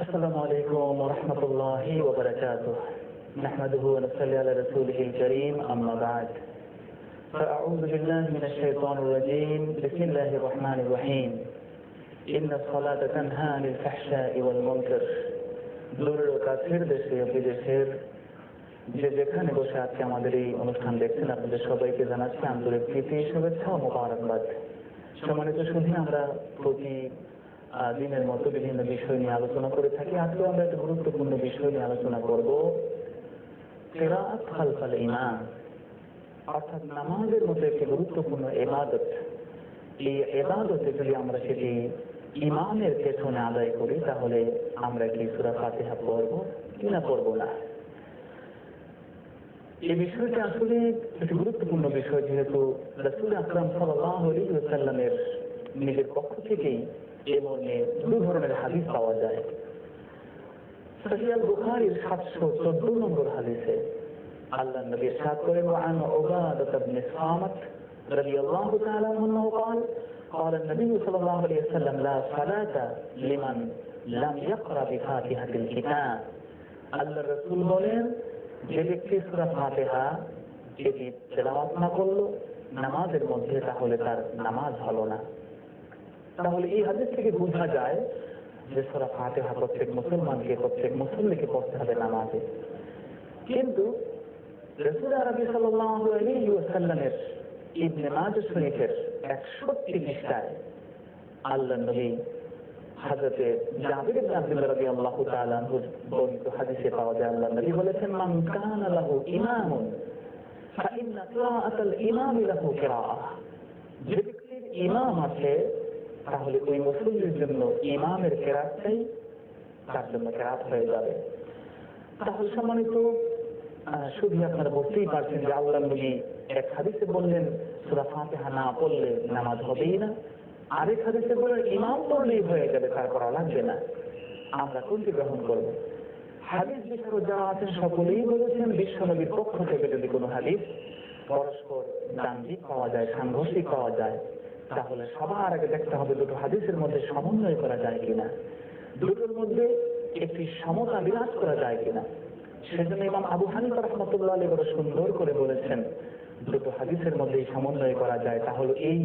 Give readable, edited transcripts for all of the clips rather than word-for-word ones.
السلام عليكم ورحمة الله وبركاته. نحمده ونصلي على رسوله الكريم، أما بعد، فأعوذ بالله من الشيطان الرجيم. بسم الله الرحمن الرحيم. إن الصلاة تنهى عن الفحشاء والمنكر. দূরের ও কাছের দেশে বিদেশের যে যেখানে বসে আজকে আমাদের এই অনুষ্ঠান দেখছেন, আপনাদের সবাইকে জানাচ্ছি আন্তরিক প্রীতি, শুভেচ্ছা ও মোবারকবাদ। সম্মানিত সুধী, আমরা প্রতি দিনের মতো বিভিন্ন বিষয় নিয়ে আলোচনা করে থাকি। আজকে আমরা একটা গুরুত্বপূর্ণ বিষয় নিয়ে আলোচনা করব, কিরাআত খালফাল ইমাম, অর্থাৎ নামাজের মধ্যে একটি গুরুত্বপূর্ণ ইবাদত। এই ইবাদতে যদি আমরা সেটি ইমামের পেছনে আদায় করি, তাহলে আমরা কি সূরা ফাতিহা পড়ব কিনা পড়ব না। এই বিষয়টি আসলে একটি গুরুত্বপূর্ণ বিষয়, যেহেতু রাসূল আকরাম সাল্লাল্লাহু আলাইহি ওয়াসাল্লামের নিজের পক্ষ থেকেই এ মর্মে দুই ধরনের হাদিস পাওয়া যায়। সহিহ আল বুখারীর 714 নম্বর হাদিসে আল্লাহর নবী ইরশাদ করেন, ওয়ান উবাদাহ ইবনে সামাত রাদিয়াল্লাহু তাআলা আনহু قال قال النبي صلى الله عليه وسلم لا صلاة لمن لم يقرأ بفاتحة الكتاب। আল্লাহর রাসূল বলেন, যে ব্যক্তি সূরা ফাতিহা যদি তেলাওয়াত না করলো নামাজের মধ্যে, তাহলে তার নামাজ হলো না। তাহলে এই হাদিস থেকে বোঝা যায় যে সূরা ফাতিহা প্রত্যেক মুসলমানকে, প্রত্যেক মুসল্লিকে পড়তে হবে নামাজে। কিন্তু রাসূল আরবি সাল্লাল্লাহু আলাইহি ওয়াসাল্লামের ইবনে মাজাহ শরীফের 61 পৃষ্ঠায় আল্লাহর নবী হযরতে জাবির ইবনে আব্দুল্লাহ রাদিয়াল্লাহু তাআলা আনহু বর্ণিত হাদিসে পাওয়া যায়, আল্লাহর নবী বলেছেন, মান কানা লাহু ইমামুন ফাইন্না কিরাআতাল ইমামি লাহু কিরাআহ। যে ব্যক্তির ইমাম আছে, তাহলে ওই মুসল্লির জন্য ইমামের কেরাতটাই তার জন্য কেরাত হয়ে যাবে। তাহলে সম্মানিত শুধু আপনারা বুঝতেই পারছেন যে আল্লাহর নবী এক হাদিসে বললেন সূরা ফাতিহা না পড়লে নামাজ হবেই না, আরেক হাদিসে বললেন ইমাম পড়লেই হয়ে যাবে, তার করা লাগবে না। আমরা কোনটি গ্রহণ করব? হাদিস বিশারদ যারা আছেন সকলেই বলেছেন, বিশ্বনবীর পক্ষ থেকে যদি কোনো হাদিস পরস্পর দ্বন্দ্বিক পাওয়া যায়, সাংঘর্ষিক পাওয়া যায়, তাহলে সবার আগে দেখতে হবে দুটো হাদিসের মধ্যে সমন্বয় করা যায় কিনা, দুটোর মধ্যে একটি সমতা বিরাজ করা যায় কিনা। সেজন্য ইমাম আবু হানিফা রাহমাতুল্লাহ আলাইহি বড় সুন্দর করে বলেছেন, দুটো হাদিসের মধ্যে সমন্বয় করা যায়। তাহলে এই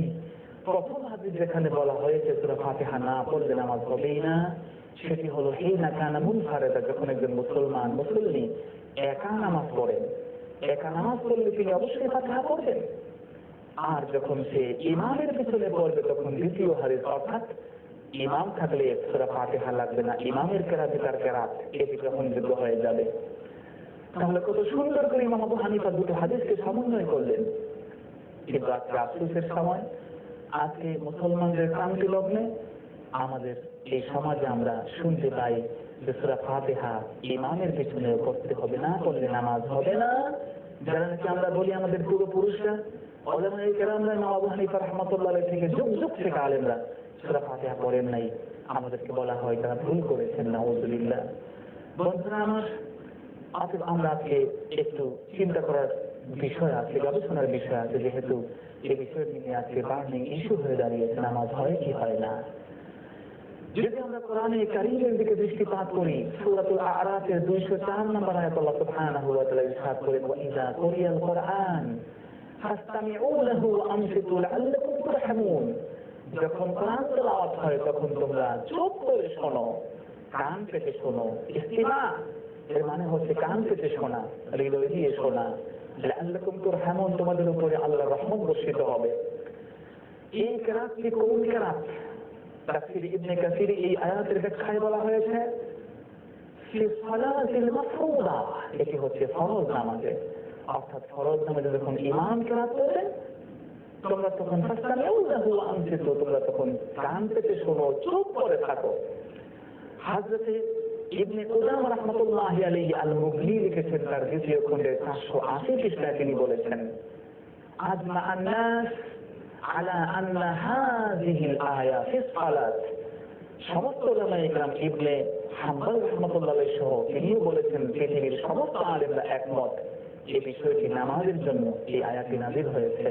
প্রথম হাদিস যেখানে বলা হয়েছে সূরা ফাতিহা না পড়লে নামাজ হবেই না, সেটি হলো হিনা কানা মুনফারিদা, যখন একজন মুসলমান মুসল্লি একা নামাজ পড়েন, একা নামাজ পড়লে তিনি অবশ্যই ফাতিহা পড়বেন। আর যখন সে ইমামের পিছনে পড়বে, তখন দ্বিতীয় হাদিস, অর্থাৎ ইমাম থাকলে সূরা ফাতিহা লাগবে না, ইমামের কেরাতে তার কেরাত, এটি গ্রহণযোগ্য হয়ে যাবে। তাহলে কত সুন্দর করে ইমাম আবু হানিফা দুটো হাদিসকে সমন্বয় করলেন। কিন্তু আজকে আফসোসের সময়, আজকে মুসলমানদের ক্রান্তি লগ্নে আমাদের এই সমাজে আমরা শুনতে পাই যে সূরা ফাতিহা ইমামের পিছনে পড়তে হবে, না পড়লে নামাজ হবে না। যারা নাকি আমরা বলি আমাদের পূর্বপুরুষরা উলামায়ে কেরামরা ইমাম আবু হানিফা রাহমাতুল্লাহ আলাইহি থেকে যুগ যুগ থেকে আলেমরা সূরা ফাতিহা পড়েন নাই, আমাদেরকে বলা হয় তারা ভুল করেছেন, নাউযুবিল্লাহ। বন্ধুরা আমার, আমরা আজকে একটু চিন্তা করার বিষয় আছে, গবেষণার বিষয় আছে, যেহেতু এই বিষয়টি নিয়ে আজকে বার্নিং ইস্যু হয়ে দাঁড়িয়েছে, নামাজ হয় কি হয় না। যদি আমরা কোরআনে কারীমের দিকে দৃষ্টিপাত করি, সূরাতুল আ'রাফের 204 নম্বর আয়াত আল্লাহ সুবহানাহু ওয়া তাআলা ইরশাদ করেন, ওয়া ইযা কুরিয়াল কুরআন ফাসতামিউ লাহু ওয়া আনসিতু লাআল্লাকুম তুরহামুন। যখন কোরআন তেলাওয়াত হয় তখন তোমরা চুপ করে শোনো, কান পেতে শোনো। ইস্তিমা এর মানে হচ্ছে কান পেতে শোনা, হৃদয় দিয়ে শোনা। লাআল্লাকুম তুরহামুন, তোমাদের উপরে আল্লাহর রহমত বর্ষিত হবে। এই কেরাতটি কোন কেরাত? তাফসীর ইবনে কাসীর এই আয়াতের ব্যাখ্যায় বলা হয়েছে, ফি সালাতিল মাফরুদা, এটি হচ্ছে ফরজ নামাজে। অর্থাৎ ফরজ নামাজে যখন ইমাম কেরাত পড়ে, তোমরা তখন ফাসতামিউ লাহু ওয়া আনসিতু, তোমরা তখন কান পেতে শোনো, চুপ করে থাকো। হযরত ইবনে কুদামা রাহমাতুল্লাহি আলাইহি আল-মুগনি লিখেছেন তার দ্বিতীয় খণ্ডে 480 পৃষ্ঠায়, তিনি বলেছেন, আজমা আন-নাস আলা আন্না হাযিহিল আয়া ফি সালাত। সমস্ত উলামায়ে কেরাম, ইবনে হাম্বল রাহমাতুল্লাহ আলাইহি সহ তিনিও বলেছেন, পৃথিবীর সমস্ত আলেমরা একমত, এই বিষয়টি নামাজের জন্য এই আয়াতটি নাযিল হয়েছে।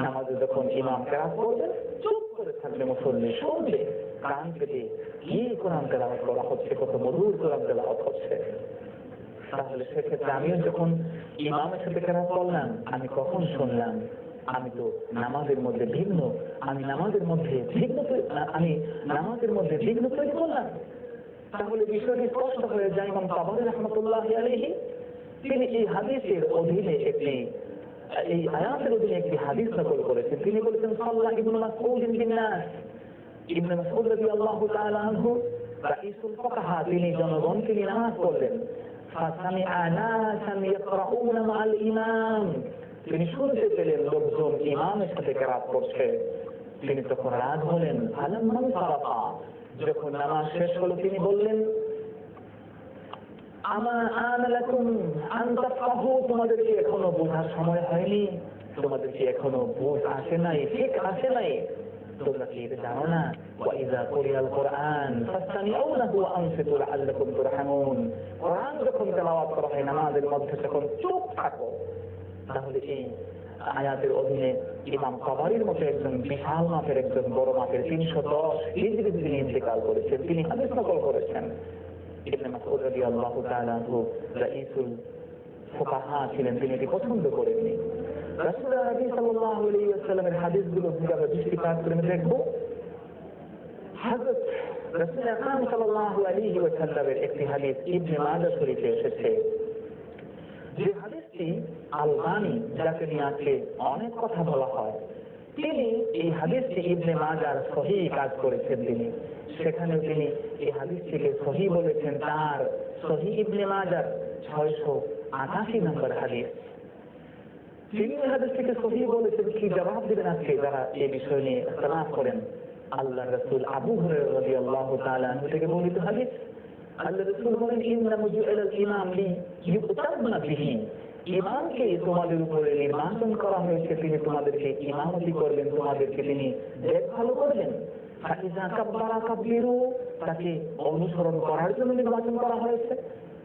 নামাজে যখন ইমাম কেরাত পড়বে, চুপ করে থাকবে মুসল্লি, শুনবে, কান পেতে কি কোরআন তেলাওয়াত করা হচ্ছে, কত মধুর কোরআন তেলাওয়াত হচ্ছে। তাহলে সেক্ষেত্রে আমিও যখন ইমামের সাথে কেরাত করলাম, আমি কখন শুনলাম? আমি তো নামাজের মধ্যে বিঘ্ন, আমি নামাজের মধ্যে বিঘ্ন তৈরি করলাম। তাহলে বিষয়টি স্পষ্ট হয়ে যায়। ইমাম তাবরী রাহমাতুল্লাহি আলাইহি তিনি এই হাদিসের অধীনে এই আয়াতের অধীনে একটি হাদিস নকল করেছেন। তিনি বলেছেন, সাল্লাল্লাহু ইবনে মাসউদ বিন নাস, ইবনে মাসউদ রাদিয়াল্লাহু তাআলা আনহু রাইসুল ফুকাহা, তিনি জনগণকে নিয়ে নামাজ পড়লেন। ফাসামিআ নাসান ইয়াকরাউনা মাআল ইমাম, তিনি শুনতে পেলেন লোকজন ইমামের সাথে কেরাত করছে। তিনি তখন রাগ হলেন। ফালাম্মা সারাফা, যখন নামাজ শেষ হলো তিনি বললেন, আমা আনা লাকুম আন তাফকাহু, তোমাদেরকে এখনো বোঝার সময় হয়নি, তোমাদেরকে এখনো বোঝ আসে নাই, ঠিক আসে নাই। তোমরা কি এটা জানো না? ওয়া ইযা কুরিয়াল কুরআন ফাসতামিউ লাহু ওয়া আনসিতু লাআল্লাকুম তুরহামুন, কুরআন যখন তেলাওয়াত করা হয় নামাজের মধ্যে তখন চুপ থাকো। তাহলে এই আয়াতের অধীনে ইমাম তাবরীর মতো একজন বিশাল মাপের, একজন বড় মাপের 310 হিজরিতে তিনি ইন্তেকাল করেছেন, তিনি হাদিস নকল করেছেন। ইবনে মাসউদ রাদিয়াল্লাহু তাআলা আনহু রাইসুল ফুকাহা ছিলেন, তিনি এটি পছন্দ করেননি। রাসূলুল্লাহ সাল্লাল্লাহু আলাইহি ওয়াসাল্লামের হাদিসগুলো কিভাবে দৃষ্টিপাত করে দেখব। হযরত রাসূল আকরাম সাল্লাল্লাহু আলাইহি ওয়াসাল্লামের একটি হাদিস ইবনে মাজাহ শরীফে এসেছে, যে হাদিসটি আলবানী, যাকে নিয়ে আজকে অনেক কথা বলা হয়, তিনি এই হাদিসটি ইবনে মাজাহর সহিহ কাজ করেছেন। তিনি সেখানে তিনি এই হাদিসটিকে সহিহ বলেছেন। তার সহিহ ইবনে মাজাহর 688 নম্বর হাদিস। তিনি এই হাদিসটিকে সহিহ বলেছেন। কি জবাব দিবেন আজকে যারা এই বিষয় নিয়ে ইখতিলাফ করেন? আল্লাহ রাসূল আবু হুরায়রা রাদিয়াল্লাহু তাআলা আনহু থেকে বর্ণিত হাদিস, আল্লাহ রাসূল বলেন, ইন্নামা জুইলাল ইমাম লিইউতাম্মা বিহি, ইমামকে তোমাদের উপরে নির্বাচন করা হয়েছে, তিনি তোমাদেরকে ইমামতি করবেন, তোমাদেরকে তিনি দেখভাল করবেন। ফাইযা কাব্বারা কাব্বিরু, তাকে অনুসরণ করার জন্য নির্বাচন করা হয়েছে।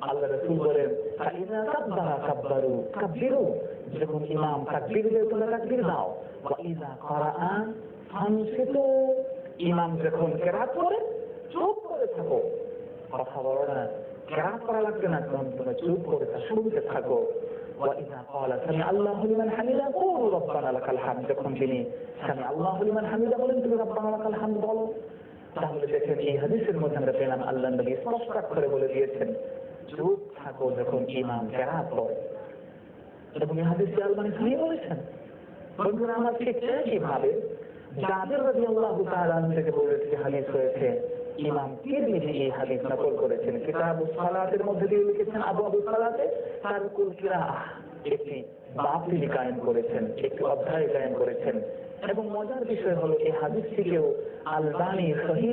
আল্লাহ রাসূল বলেন, ফাইযা কাব্বারা কাব্বারু কাব্বিরু, যখন ইমাম তাকবীর দেয় তোমরা তাকবীর দাও। ওয়া ইযা ক্বারাআ ফানসিতু, ইমাম যখন কেরাত করে চুপ করে থাকো, কথা বলো না, কেরাত করা লাগবে না, তখন তোমরা চুপ করে শুনতে থাকো। ওয়া ইযা ক্বালা সামিআ আল্লাহু লিমান হামিদা কুলু রাব্বানা লাকাল হামদ, যখন তিনি সামিআ আল্লাহু লিমান হামিদা বলেন তুমি রাব্বানা লাকাল হামদ বলো। তাহলে দেখেন এই হাদিসের মধ্যে আমরা পেলাম আল্লাহ নবী স্পষ্ট করে বলে দিয়েছেন চুপ থাকো যখন ইমাম কেরাত করে। এবং এই হাদিসটি আলবানী সহিহ বলেছেন। বন্ধুরা আমার, ঠিক একইভাবে জাবের রাদিয়াল্লাহু তাআলা আনহু থেকে বর্ণিত হাদিস রয়েছে, ইমাম তিরমিজি এই হাদিস নকল করেছেন। কিতাবুস সালাতের মধ্যে দিয়ে লিখেছেন, আবওয়াবুস সালাতে তারকুল কিরাআহ, একটি বাব তিনি কায়েম করেছেন, একটি অধ্যায় কায়েম করেছেন। এবং মজার বিষয় হলো এই হাদিসটিকেও আলবানী সহিহ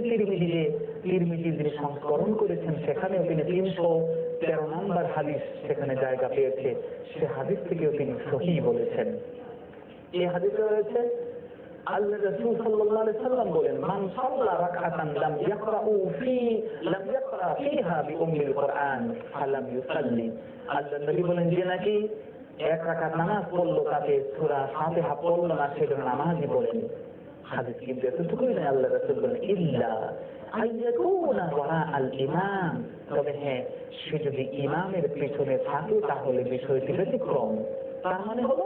তিরমিজি যিনি সংস্করণ করেছেন, সেখানেও তিনি 313 নম্বর হাদিস সেখানে জায়গা পেয়েছে, সে হাদিস থেকেও তিনি সহিহ বলেছেন। এই হাদিসে রয়েছে আল্লাহ রাসূল সাল্লাল্লাহু আলাইহি সাল্লাম বলেন, মান সাল্লা রাকআতান লাম ইয়াকরা ফিহা বিউম্মিল কুরআন ফালাম ইউসাল্লি, আল্লাহ নবী বলেন যে নাকি এক রাকাত নামাজ পড়লো তাতে সূরা ফাতিহা পড়লো না, সে নামাজই পড়েনি। হাদিস কিন্তু এতটুকুই নয়, আল্লাহ রাসূল বলেন ইল্লা আইয়াকুনা ওয়ারা আল ইমাম, তবে হ্যাঁ সে যদি ইমামের পিছনে থাকে তাহলে বিষয়টি ব্যতিক্রম। তার মানে হলো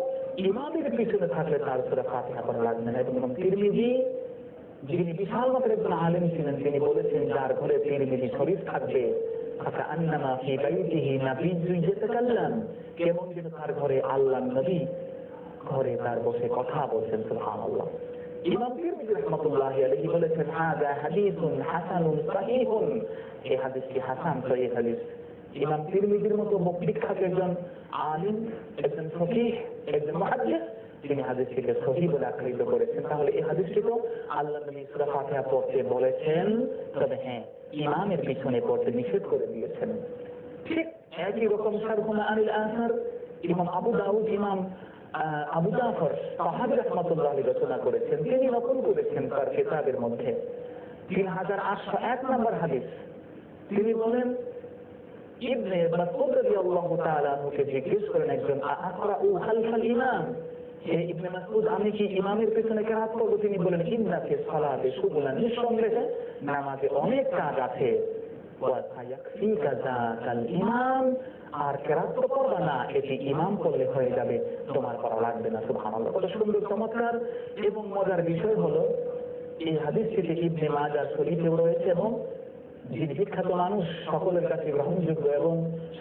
ইমামের পিছনে থাকলে তার সূরা ফাতিহা পড়া লাগবে না। এবং তিরমিজি, যিনি বিশাল মাত্রার একজন আলেম ছিলেন, তিনি বলেছেন যার ঘরে তিরমিজি শরীফ থাকবে ফাকান্নামা ফি বাইতিহি নাবিয়্যুন ইয়াতাকাল্লাম, কেমন যেন তার ঘরে আল্লাহ নবী ঘরে তার বসে কথা বলছেন। সুবহানাল্লাহ। ইমাম তিরমিজি রাহমাতুল্লাহি আলাইহি বলেছেন, হাযা হাদিসুন হাসানুন সাহিহুন, এই হাদিসটি হাসান সহিহ হাদিস। ইমাম তিরমিজির মতো বিখ্যাত একজন আলিম, একজন ফকিহ, একজন মুহাদ্দিস, তিনি হাদিসটিকে সহিহ বলে আখ্যায়িত করেছেন। তাহলে এই হাদিসটিকেও আল্লাহ নবী সূরা ফাতিহা পড়তে বলেছেন, তবে হ্যাঁ ইমামের পিছনে পড়তে নিষেধ করে দিয়েছেন। ঠিক একই রকম শারহুল আনিল আসার ইমাম আবু দাউদ, ইমাম আবু জাফর তাহাবী রাহমাতুল্লাহ আলাইহি রচনা করেছেন, তিনি নকল করেছেন তার কিতাবের মধ্যে 3801 নম্বর হাদিস। তিনি বলেন, ইবনে মাসউদ রাদিয়াল্লাহু তাআলা আনহুকে জিজ্ঞেস করেন একজন, আকরাউ খালফাল ইমাম, হে ইবনে মাসউদ, আমি কি ইমামের পেছনে কেরাত করবো? তিনি বলেন, ইন্না ফি সালাতি শুগুলান, নিঃসন্দেহে নামাজে অনেক কাজ আছে, ওয়া সায়াকফিকা যাকাল ইমাম, আর কেরাত তো করবা না, এটি ইমাম করলে হয়ে যাবে, তোমার করা লাগবে না। সুবহানাল্লাহ, কত সুন্দর চমৎকার এবং মজার বিষয় হলো এই হাদিসটিতে ইবনে মাজাহ শরীফেও রয়েছে এবং যিনি বিখ্যাত মানুষ, সকলের কাছে গ্রহণযোগ্য এবং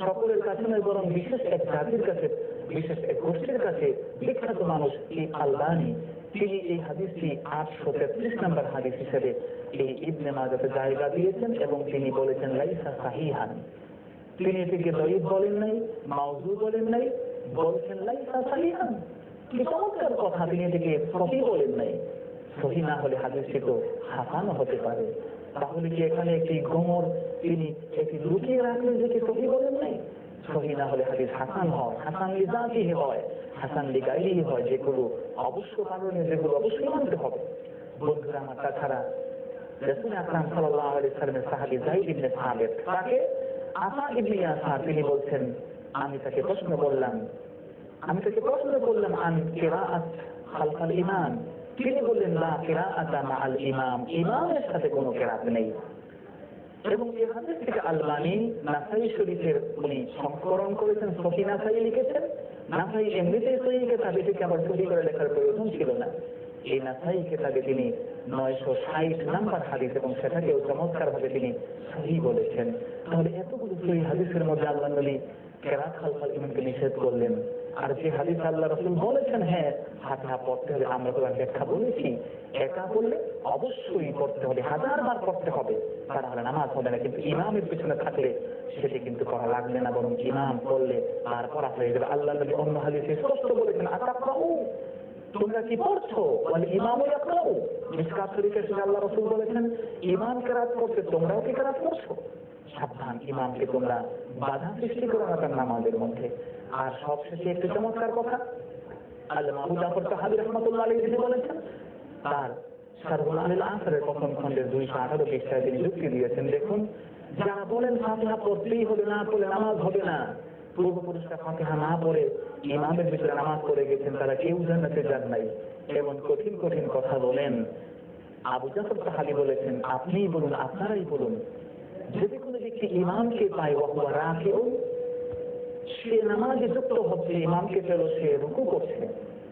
সকলের কাছে নয় বরং বিশেষ এক জাতির কাছে, বিশেষ এক গোষ্ঠীর কাছে বিখ্যাত মানুষ এই আলবানী, তিনি এই হাদিসটি 833 নম্বর হাদিস হিসেবে এই ইবনে মাজাহতে জায়গা দিয়েছেন এবং তিনি বলেছেন লাইসা সাহিহান। তিনি এটিকে দঈফ বলেন নাই, মাউযু বলেন নাই, বলছেন লাইসা সাহিহান। কি চমৎকার কথা, তিনি এটিকে সহিহ বলেন নাই। সহিহ না হলে হাদিসটি তো হাসানও হতে পারে। তাহলে কি এখানে একটি গোমর তিনি একটি লুকিয়ে রাখলেন যে কি সহিহ বলেন নাই? সহিহ না হলে হাদিস হাসান হয়, হাসান লিজাতিহি হয়, হাসান লিগাইরিহি হয়, যেগুলো অবশ্য কারণে, যেগুলো অবশ্যই মানতে হবে। বন্ধুরা আমার, তাছাড়া রাসূল আকরাম সাল্লাল্লাহু আলাইহি ওয়াসাল্লামের সাহাবী যায়েদ ইবনে সাবিত, তাকে আতা ইবনে ইয়াসার, তিনি বলছেন, আমি তাকে প্রশ্ন করলাম আন কিরাআত খালফাল ইমাম। তিনি বললেন, লা কিরাআতা মাআল ইমাম, ইমামের সাথে কোনো কিরাত নেই। এবং এই হাদিস থেকে আলবানী নাসাই শরীফের উনি সংস্করণ করেছেন, সহিহ নাসাই লিখেছেন। নাসাই এমনিতেই সহিহ কিতাব, এটিকে আবার সহিহ করে লেখার প্রয়োজন ছিল না। এই নাসাই কিতাবে তিনি 960 নম্বর হাদিস এবং সেটাকেও চমৎকার ভাবে তিনি সহিহ বলেছেন। তাহলে এতগুলো সহিহ হাদিসের মধ্যে আল্লাহ নবী কিরাত খালফাল ইমামকে নিষেধ করলেন। আর যে হাদিস আল্লাহ রাসূল বলেছেন হ্যাঁ ফাতিহা পড়তে হবে, আমরা তো ব্যাখ্যা বলেছি, একা পড়লে অবশ্যই পড়তে হবে, 1000 বার পড়তে হবে, তাহলে নামাজ হবে না। কিন্তু ইমামের পিছনে থাকলে সেটি কিন্তু করা লাগবে না, বরং ইমাম পড়লে তার পড়া হয়ে যাবে। আল্লাহ নবী অন্য হাদিসে স্পষ্ট বলেছেন, আতাকরাউ, তোমরা কি পড়ছো? বলে ইমামও ইয়াকরাউ। মিশকাত শরীফের সঙ্গে আল্লাহ রাসূল বলেছেন, ইমাম কিরাত করছে, তোমরাও কি কিরাত করছো? সাবধান, ইমামকে তোমরা বাধা সৃষ্টি করো না তার নামাজের মধ্যে। আর সবশেষে একটি চমৎকার কথা আল্লামা আবু জাফর তাহাবী রাহমাতুল্লাহ আলাইহি যিনি বলেছেন, তার শারহুল আলিল আসরের প্রথম খণ্ডের 218 পৃষ্ঠায় তিনি যুক্তি দিয়েছেন। দেখুন, যারা বলেন ফাতিহা পড়তেই হবে, না পড়লে নামাজ হবে না, পূর্বপুরুষরা ফাতিহা না পড়ে ইমামের ভিতরে নামাজ পড়ে গেছেন, তারা কেউ জান্নাতে যান নাই, এমন কঠিন কঠিন কথা বলেন। আবু জাফর তাহাবী বলেছেন, আপনিই বলুন, আপনারাই বলুন, যদি কোনো ব্যক্তি ইমামকে পায় ওয়া হুয়া রাকিউন, সে নামাজে যুক্ত হচ্ছে, ইমামকে পেল সে রুকু করছে,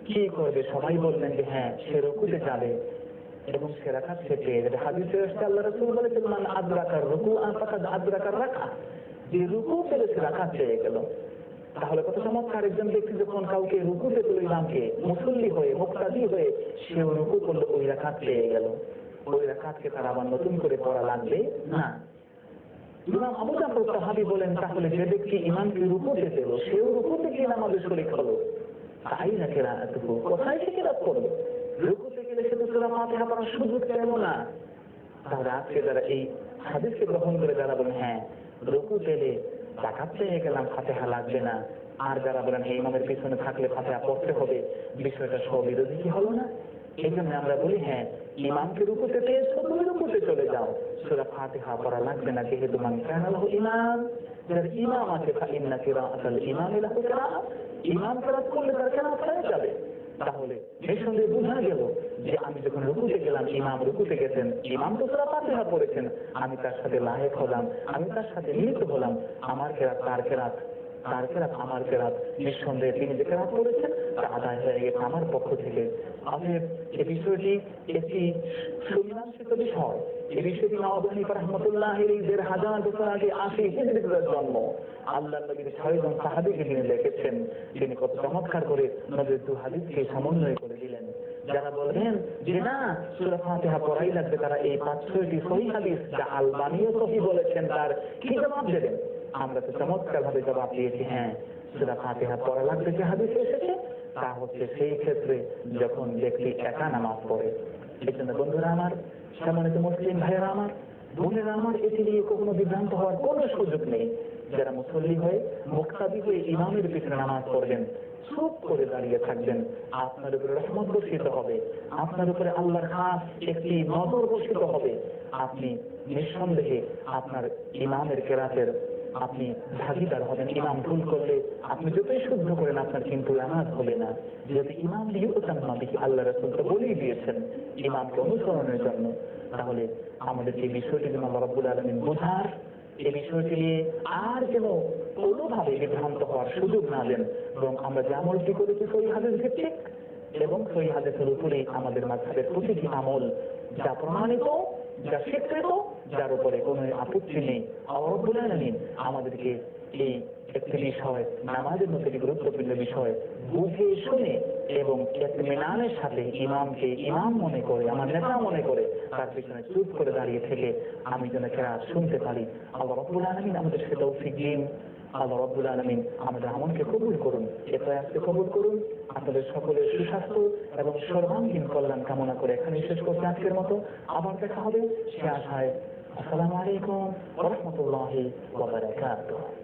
কি করবে? সবাই বললেন যে হ্যাঁ, সে রুকুতে যাবে এবং সে রাকাত সে পেয়ে যাবে। হাদিসে আসছে আল্লাহ রাসূল বলেছেন, মান আদরাকার রুকুআ ফাকাদ আদরাকার রাকাত, যে রুকু পেলে সে রাকাত পেয়ে গেল। তাহলে কত চমৎকার, একজন ব্যক্তি যখন কাউকে রুকুতে পেল, ইমামকে মুসল্লি হয়ে মুক্তাদি হয়ে সেও রুকু করলো, ওই রাকাত পেয়ে গেল। ওই রাকাতকে তার আবার নতুন করে পড়া লাগবে না। ইমাম আবু জাফর তাহাবী বলেন, তাহলে যে ব্যক্তি ইমামকে রুকুতে পেল, সেও রুকুতে গিয়ে নামাজে শরীক হলো, তাই না কিরাআতুহু, কোথায় সে কিরাত করবে? রুকুতে গেলে সে তো সূরা ফাতিহা পড়ার সুযোগ পেল না। তাহলে আজকে যারা এই হাদিসকে গ্রহণ করে, যারা বলেন হ্যাঁ রুকু পেলে রাকাত পেয়ে গেলাম, ফাতিহা লাগবে না, আর যারা বলেন এই ইমামের পিছনে থাকলে ফাতিহা পড়তে হবে, বিষয়টা স্ববিরোধী কি হলো না? এই জন্য আমরা বলি হ্যাঁ, ইমামকে রুকুতে পেয়েছো, তুমি রুকুতে চলে যাও, সূরা ফাতিহা পড়া লাগবে না, যেহেতু মান কানা লাহু ইমাম, যার ইমাম আছে, ফাইন্না কিরাআতাল ইমামি লাহু কিরাআহ, ইমাম কিরাত করলে তার কিরাত হয়ে যাবে। তাহলে নিঃসন্দেহে বোঝা গেল যে আমি যখন রুকুতে গেলাম, ইমাম রুকুতে গেছেন, ইমাম তো সূরা ফাতিহা পড়েছেন, আমি তার সাথে লায়েক হলাম, আমি তার সাথে মিলিত হলাম, আমার কিরাত তার কিরাত, তার কিরাত আমার কিরাত, নিঃসন্দেহে তিনি যে কিরাত করেছেন তা আদায় হয়ে গেছে আমার পক্ষ থেকে। আমাদের এই বিষয়টি একটি সুমীমাংসিত বিষয়। এই বিষয়টি ইমাম আবু হানিফা রাহমাতুল্লাহ আলাইহি 1000 বছর আগে 80 হিজরিতে জন্ম। আল্লাহর নবীর 6 জন সাহাবীকে তিনি লিখেছেন, তিনি কত চমৎকার করে নবীর 2 হাদিসকে সমন্বয় করে দিলেন। যারা বলবেন যে না সূরা ফাতিহা পড়াই লাগবে, তারা এই 5-6টি সহিহ হাদিস যা আলবানীও সহিহ বলেছেন তার কি জবাব দেবেন? আমরা তো চমৎকার ভাবে জবাব দিয়েছি, হ্যাঁ সূরা ফাতিহা পড়া লাগবে। যে হাদিসে এসেছে তা হচ্ছে সেই ক্ষেত্রে যখন ব্যক্তি একা নামাজ পড়ে। এই জন্য বন্ধুরা আমার, সম্মানিত মুসলিম ভাইয়েরা আমার, বোনেরা আমার, এটি নিয়ে কখনো বিভ্রান্ত হওয়ার কোনো সুযোগ নেই। যারা মুসল্লি হয়ে মুক্তাদি হয়ে ইমামের পিছনে নামাজ পড়বেন, চুপ করে দাঁড়িয়ে থাকবেন, আপনার উপরে রহমত বর্ষিত হবে, আপনার উপরে আল্লাহর খাস একটি নজর বর্ষিত হবে। আপনি নিঃসন্দেহে আপনার ইমামের কেরাতের আপনি ভাগিদার হবেন। ইমাম ভুল করলে আপনি যতই শুদ্ধ করেন আপনার কিন্তু নামাজ হবে না। যেহেতু ইমাম লিউতাম দেখি আল্লাহ রাসূল তো বলেই দিয়েছেন ইমামকে অনুসরণের জন্য। তাহলে আমাদের এই বিষয়টি যেন আল্লাহ রাব্বুল আলামিন বোঝার, এই বিষয়টি নিয়ে আর যেন কোনোভাবে বিভ্রান্ত হওয়ার সুযোগ না দেন, এবং আমরা যে আমলটি করেছি সহিহ হাদিস ভিত্তিক এবং সহিহ হাদিসের উপরে আমাদের মাযহাবের প্রতিটি আমল যা প্রমাণিত, যা স্বীকৃত, যার উপরে কোনো আপত্তি নেই। আল্লাহ রাব্বুল আলামিন আমাদেরকে এই একটি বিষয়, নামাজের মতো একটি গুরুত্বপূর্ণ বিষয় বুঝে শুনে এবং ইতমিনানের সাথে ইমামকে ইমাম মনে করে, আমার নেতা মনে করে তার পিছনে চুপ করে দাঁড়িয়ে থেকে আমি যেন কেরাত শুনতে পারি। আল্লাহ রাব্বুল আলামিন আমাদের সেটা তৌফিক দিন। আল্লাহ রাব্বুল আলামিন আমাদের আমলকে কবুল করুন, এ প্রয়াসকে কবুল করুন। আপনাদের সকলের সুস্বাস্থ্য এবং সর্বাঙ্গীন কল্যাণ কামনা করে এখানে শেষ করতে আজকের মতো। আবার দেখা হবে সে আশায়। আসসালামু আলাইকুম ওয়া রাহমাতুল্লাহি ওয়া বারাকাতুহু।